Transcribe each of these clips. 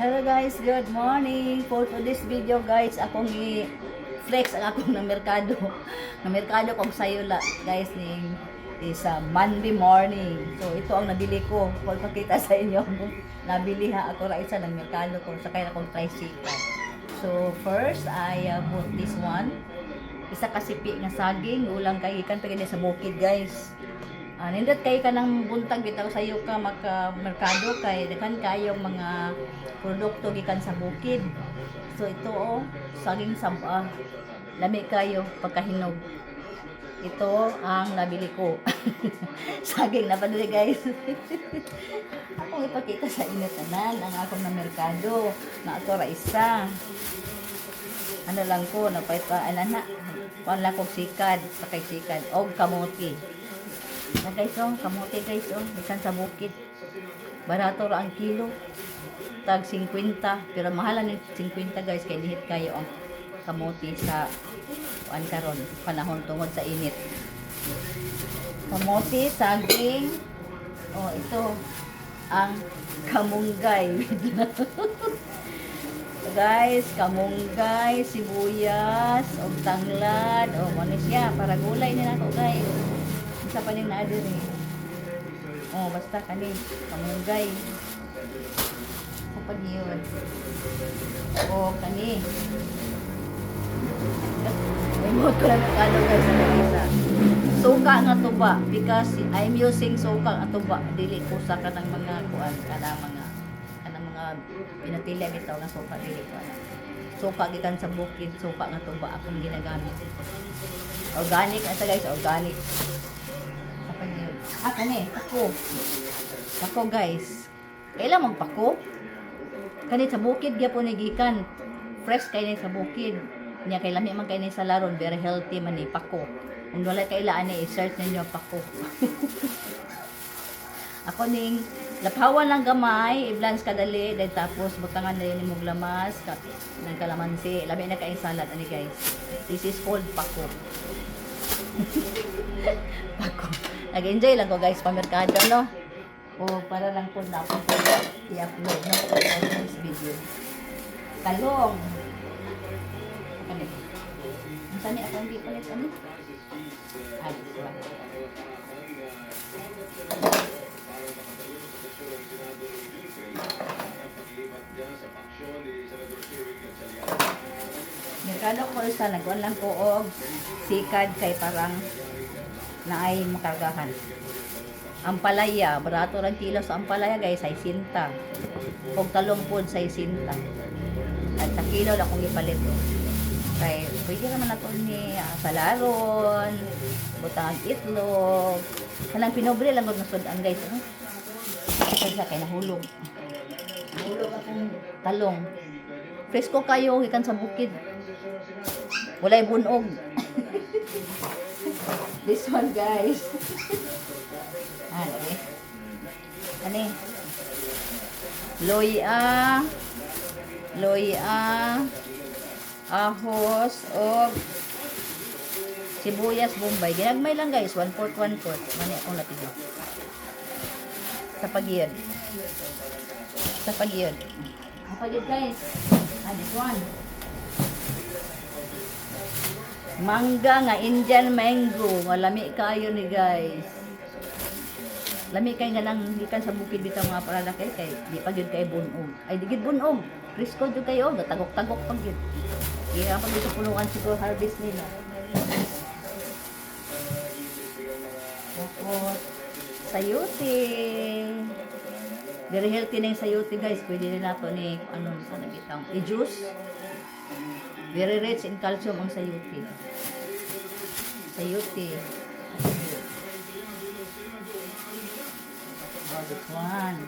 Hello guys, good morning. For today's video guys, akong i-flex ang akong ng merkado. Ng merkado kong sayula guys ning is Monday morning. So ito ang nabili ko. Kung pakita sa inyo, nabili ha ako ra isa ng merkado ko sa kaya akong tricycle. So first I bought this one. Isa kasipi nga saging, ulang kay ikan pagani sa bukid guys. Nindot kay ka ng buntag bitaw sayo ka merkado kay dekan kayo mga produkto gikan sa bukid. So ito saging saba. Lami kayo pagkahinog. Ito ang nabili ko. Saging na paduli guys. Akong ipakita sa inyo tanan ang akong na merkado na ato ra isa. Ano lang ko napaitaan wala ko sikad, sakay sikad og kamote. Na guys, kamote guys, bisan sa bukid. Barato ra ang kilo. Tag 50, pero mahalan ng 50 guys, kay lihit kayo ang kamote sa karon panahon tungod sa init. Kamote, saging. Ito ang kamunggay. Guys, kamunggay, sibuyas, og tanglad, mo siya para gulay nila ko guys. Isa pa ning naadir eh. Basta kani kamunggay. Sa pagyon. Kani. Remote ko lang kano guys sa isa. Suka nga tuba because I'm using suka nga tuba dili ko sa kanang mga kuan kanang mga pinatili bitaw nga suka dili ko. Suka gikan sa bukid, suka nga tuba akong ginagamit. Organic ata guys, organic. Kani, pako. Pako guys. Kailan magpako? Kani sa bukid gyapon ni gikan. Fresh kay ni sa bukid. Nya kay lami man kay ni sa laron, very healthy man ni pako. Kung wala kay ilaan ni i-search ninyo pako. Ako ning laphawan lang gamay, i-blanch kadali, then tapos butangan na yun mong lamas, ng kalamansi, labi na kay salad ani guys. This is called pako. Pako. Nag-enjoy lang ko guys pamerkado no. Para lang po na ako i-upload no for this video. Talong. Ano? Saan ni ako hindi palit ano? Diba? Merkado ko isa nagwan lang ko og sikad kay parang naay makargahan. Ampalaya, barato ra kilo sa ampalaya guys, ay sinta. Og talong pod sa sinta. At sa kilo lang kung ipalit ko. Kay pwede naman nato ni salaron, butang itlog. Kanang pinobre lang gud nasudan guys. Kasi sa kay nahulog. Nahulog akong talong. Presko kayo ikan sa bukid. Walay bunog. This one guys. Ani. Loya, ahos og sibuyas bombay. Ginagmay lang guys, 1/4 mani akong latigo. Sa pagiyod. Sa pagiyod guys. This one. Mangga nga Indian mango, malami kayo ni guys. Lami kay nga lang gikan sa bukid bitaw mga parada kay di pa gyud kay bunog. Ay di gyud bunog. Frisco jud kayo, gatagok-tagok pa gyud. Ira pa dito pulungan siguro harvest nila. Tapos sayote. Very healthy na yung sayote guys. Pwede rin nato ni sana bitang i-juice. Very rich in calcium ang sayote. Sayote. This one.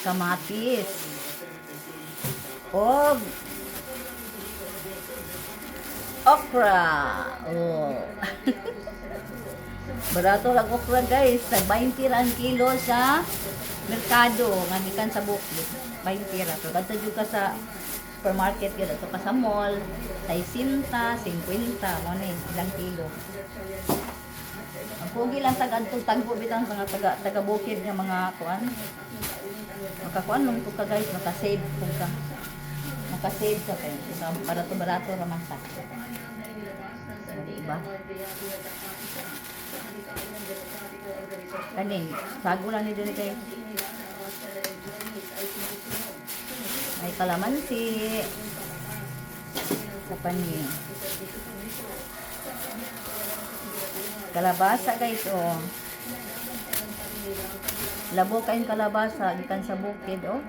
Kamatis. Okra. Barato lang okra guys. Tag 20 ra ang kilo sa merkado. Nganikan sa bukid. 20 ra. Pero kadto jud ka sa supermarket yun. Ito ka sa mall. 60, 50. Mo na ilang kilo. Ang Pugi lang tagbo bitang mga taga bukid nga mga kuan. Makakuan lang ko ka guys, maka-save ko ka. Maka-save ka kay barato-barato raman sa. Diba? Kaning, sago lang ni dili kay. May kalamansi. Sa pani. Kalabasa guys, oh. Labo kayong kalabasa, gikan sa bukid, oh.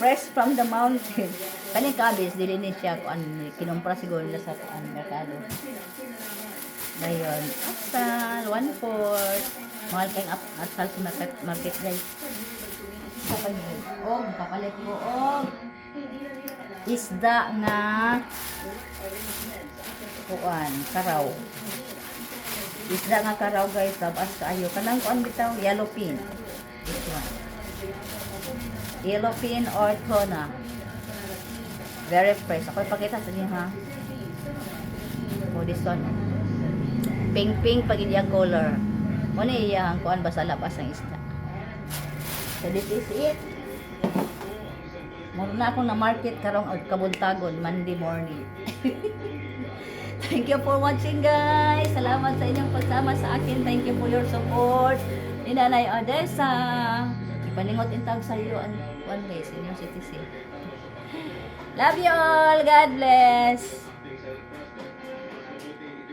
Fresh from the mountain. Kaning kabis, dili ni siya kuan kinumpra siguro nila sa kuan merkado. Ngayon, asal, 1/4. Mahal kayong asal sa market guys. Sa kanil. Oh, kapalit ko, oh. Isda nga kuan, karaw. Isda nga karaw guys, tabas kaayo. Kanang kuan bitaw, yellow pin. This one. Yellow pin or tuna. Very fresh. Ako ipakita sa inyo ha. Oh, this one. Pink pag iyang color. Muna iyang kuan basta labas ang isda. So this is it. Muna na akong na market karong kabuntagon Monday morning. Thank you for watching guys. Salamat sa inyong pagsama sa akin. Thank you for your support. Ni Nanay Odessa. Ipaningot intag sa iyo one guys, inyong citizen. Love you all. God bless.